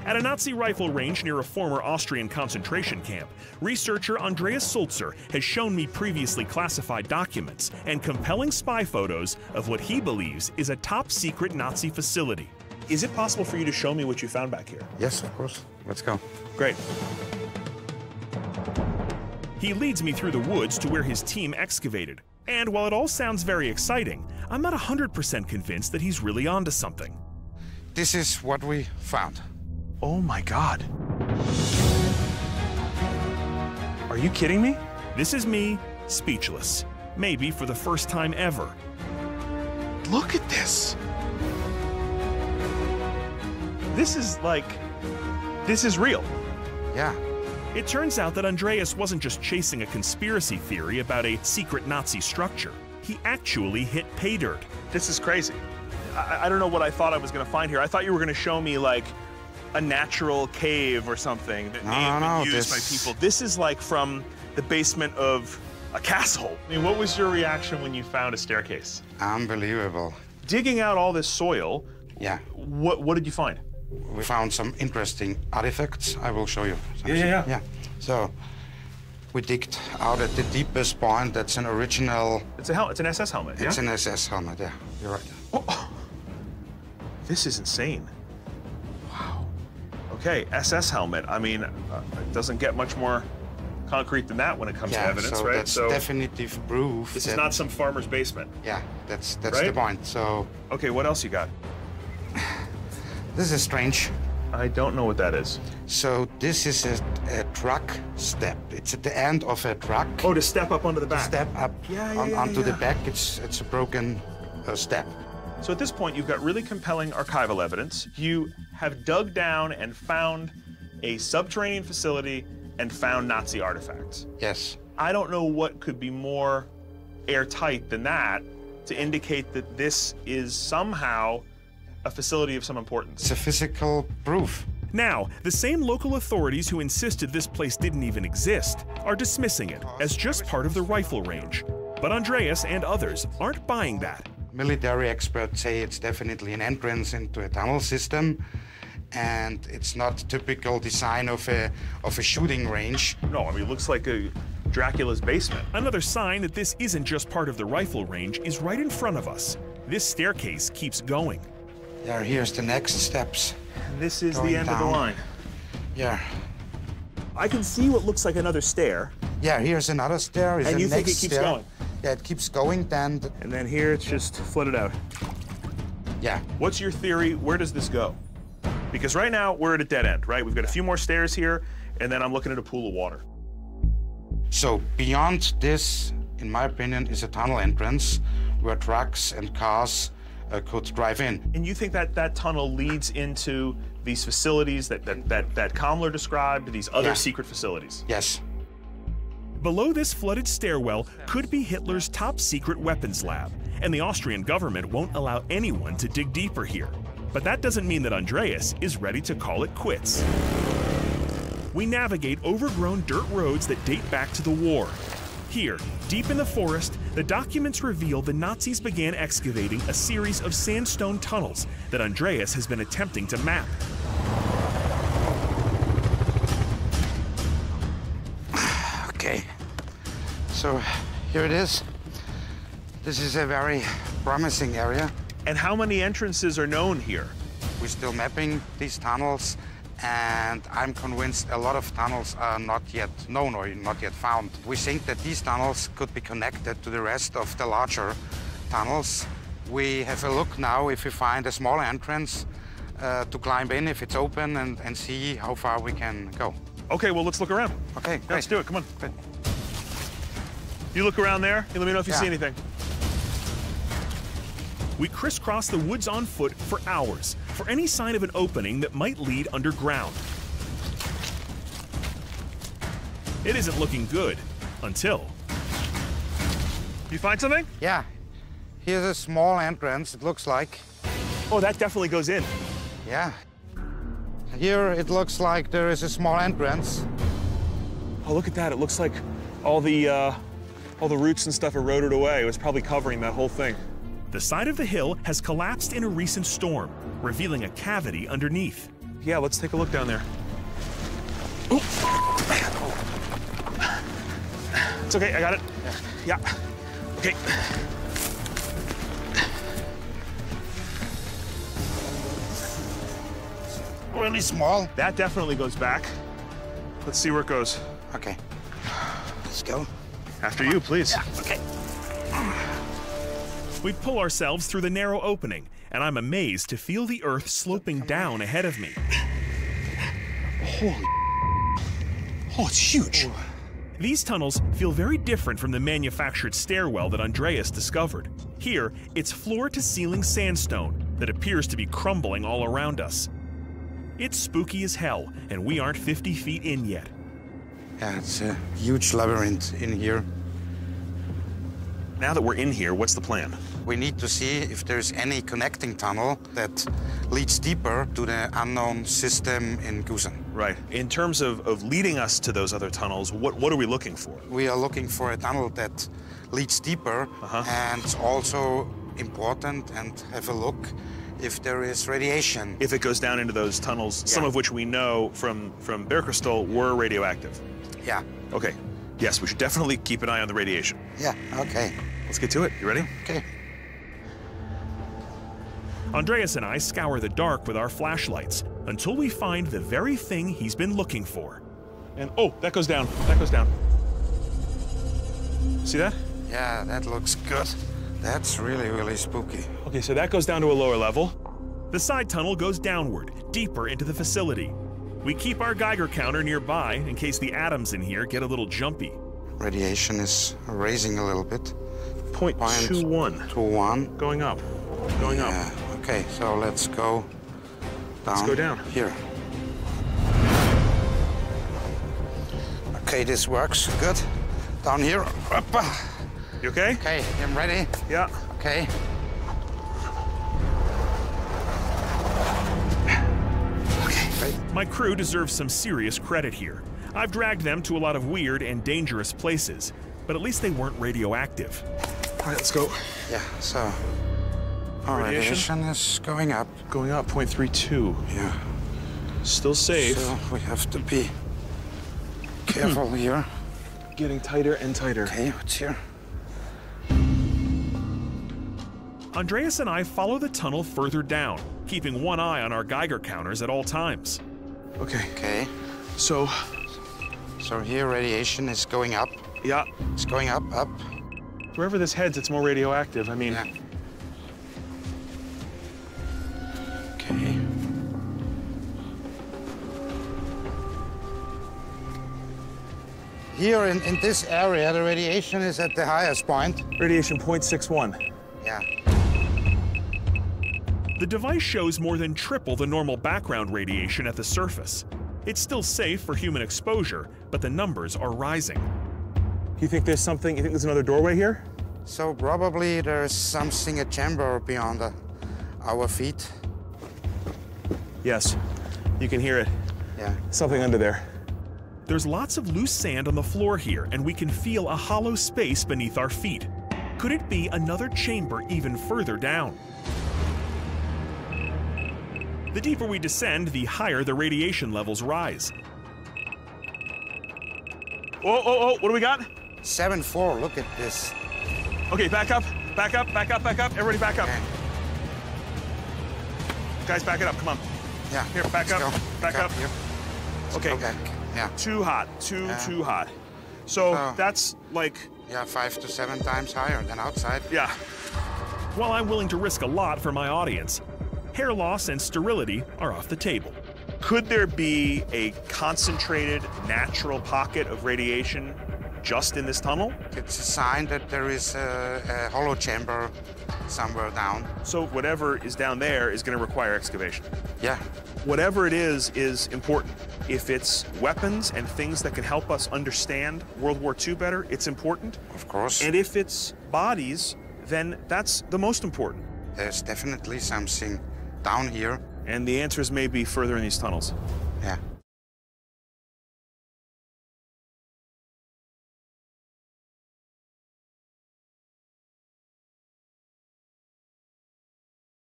At a Nazi rifle range near a former Austrian concentration camp, researcher Andreas Sulzer has shown me previously classified documents and compelling spy photos of what he believes is a top-secret Nazi facility. Is it possible for you to show me what you found back here? Yes, of course. Let's go. Great. He leads me through the woods to where his team excavated. And while it all sounds very exciting, I'm not 100% convinced that he's really onto something. This is what we found. Oh my God. Are you kidding me? This is me, speechless. Maybe for the first time ever. Look at this. This is real. Yeah. It turns out that Andreas wasn't just chasing a conspiracy theory about a secret Nazi structure. He actually hit pay dirt. This is crazy. I don't know what I thought I was going to find here. I thought you were going to show me like a natural cave or something that may have been used by people. This is like from the basement of a castle. I mean, what was your reaction when you found a staircase? Unbelievable. Digging out all this soil, yeah. What did you find? We found some interesting artifacts. I will show you. Yeah. So we digged out at the deepest point. That's an original. It's an SS helmet. It's an SS helmet. Yeah, you're right. Oh. This is insane. Wow. Okay, SS helmet. I mean, it doesn't get much more concrete than that when it comes to evidence, so right? That's definitive proof. This is not some farmer's basement. Yeah, that's right? the point. So. Okay, what else you got? This is strange. I don't know what that is. So this is a truck step. It's at the end of a truck. Oh, to step up onto the back. Step up onto the back. It's a broken step. So at this point, you've got really compelling archival evidence. You have dug down and found a subterranean facility and found Nazi artifacts. Yes. I don't know what could be more airtight than that to indicate that this is somehow a facility of some importance. It's a physical proof. Now, the same local authorities who insisted this place didn't even exist are dismissing it as just part of the rifle range. But Andreas and others aren't buying that. Military experts say it's definitely an entrance into a tunnel system, and it's not typical design of a shooting range. No, I mean, it looks like a Dracula's basement. Another sign that this isn't just part of the rifle range is right in front of us. This staircase keeps going. Yeah, here's the next steps. And this is the end of the line. Yeah. I can see what looks like another stair. Yeah, here's another stair. And you think it keeps going? Yeah, it keeps going, then. And then here it's just flooded out. Yeah. What's your theory? Where does this go? Because right now we're at a dead end, right? We've got a few more stairs here, and then I'm looking at a pool of water. So beyond this, in my opinion, is a tunnel entrance where trucks and cars could drive in. And you think that that tunnel leads into these facilities that Kammler described, these other secret facilities? Yes. Below this flooded stairwell could be Hitler's top secret weapons lab, and the Austrian government won't allow anyone to dig deeper here. But that doesn't mean that Andreas is ready to call it quits. We navigate overgrown dirt roads that date back to the war. Here, deep in the forest, the documents reveal the Nazis began excavating a series of sandstone tunnels that Andreas has been attempting to map. Okay, so here it is. This is a very promising area. And how many entrances are known here? We're still mapping these tunnels, and I'm convinced a lot of tunnels are not yet known or not yet found. We think that these tunnels could be connected to the rest of the larger tunnels. We have a look now if we find a small entrance to climb in, if it's open, and see how far we can go. Okay, well, let's look around. Okay, great. Let's do it, come on. Good. You look around there, and let me know if you see anything. We crisscross the woods on foot for hours for any sign of an opening that might lead underground. It isn't looking good until... You find something? Yeah. Here's a small entrance, it looks like. Oh, that definitely goes in. Yeah. Here it looks like there is a small entrance. Oh, look at that. It looks like all the roots and stuff eroded away. It was probably covering that whole thing. The side of the hill has collapsed in a recent storm, revealing a cavity underneath. Yeah, let's take a look down there. Oh. It's okay, I got it. Yeah. Okay. Really small. That definitely goes back. Let's see where it goes. Okay. Let's go. After you, please. Yeah, okay. We pull ourselves through the narrow opening, and I'm amazed to feel the earth sloping down ahead of me. Holy. Oh, it's huge. These tunnels feel very different from the manufactured stairwell that Andreas discovered. Here, it's floor-to-ceiling sandstone that appears to be crumbling all around us. It's spooky as hell, and we aren't 50 feet in yet. Yeah, it's a huge labyrinth in here. Now that we're in here, what's the plan? We need to see if there's any connecting tunnel that leads deeper to the unknown system in Gusen. Right. In terms of leading us to those other tunnels, what are we looking for? We are looking for a tunnel that leads deeper, and it's also important and have a look if there is radiation. If it goes down into those tunnels, some of which we know from Berkestal were radioactive. Yeah. Okay. Yes, we should definitely keep an eye on the radiation. Yeah, okay. Let's get to it. You ready? Okay. Andreas and I scour the dark with our flashlights until we find the very thing he's been looking for. And oh, that goes down. That goes down. See that? Yeah, that looks good. That's really, really spooky. Okay, so that goes down to a lower level. The side tunnel goes downward, deeper into the facility. We keep our Geiger counter nearby in case the atoms in here get a little jumpy. Radiation is raising a little bit. 0.21. 0.21. Going up. Going up. Okay, so let's go down. Let's go down. Here. Okay, this works. Good. Down here. Up. You okay? Okay, I'm ready. Yeah. Okay. Okay, great. My crew deserves some serious credit here. I've dragged them to a lot of weird and dangerous places, but at least they weren't radioactive. All right, let's go. Yeah, so our radiation is going up. Going up, 0.32. Yeah. Still safe. So we have to be careful here. Getting tighter and tighter. Okay, what's here? Andreas and I follow the tunnel further down, keeping one eye on our Geiger counters at all times. Okay. Okay. So here radiation is going up. Yeah. It's going up, up. Wherever this heads, it's more radioactive. I mean... Yeah. Okay. Here in this area, the radiation is at the highest point. Radiation 0.61. Yeah. The device shows more than triple the normal background radiation at the surface. It's still safe for human exposure, but the numbers are rising. You think there's something, you think there's another doorway here? So probably there's something, a chamber beyond our feet. Yes. You can hear it. Yeah. Something under there. There's lots of loose sand on the floor here, and we can feel a hollow space beneath our feet. Could it be another chamber even further down? The deeper we descend, the higher the radiation levels rise. What do we got? 7-4, look at this. Okay, back up, back up, back up, back up. Everybody back up. Okay. Guys, back it up, come on. Yeah. Here, back let's up, go. back up. Here. Okay. Go back. Yeah. Too hot, too hot. So that's like... Yeah, 5 to 7 times higher than outside. Yeah. While I'm willing to risk a lot for my audience, hair loss and sterility are off the table. Could there be a concentrated, natural pocket of radiation just in this tunnel? It's a sign that there is a hollow chamber somewhere down. So whatever is down there is going to require excavation. Yeah. Whatever it is important. If it's weapons and things that can help us understand World War II better, it's important. Of course. And if it's bodies, then that's the most important. There's definitely something down here. And the answers may be further in these tunnels. Yeah.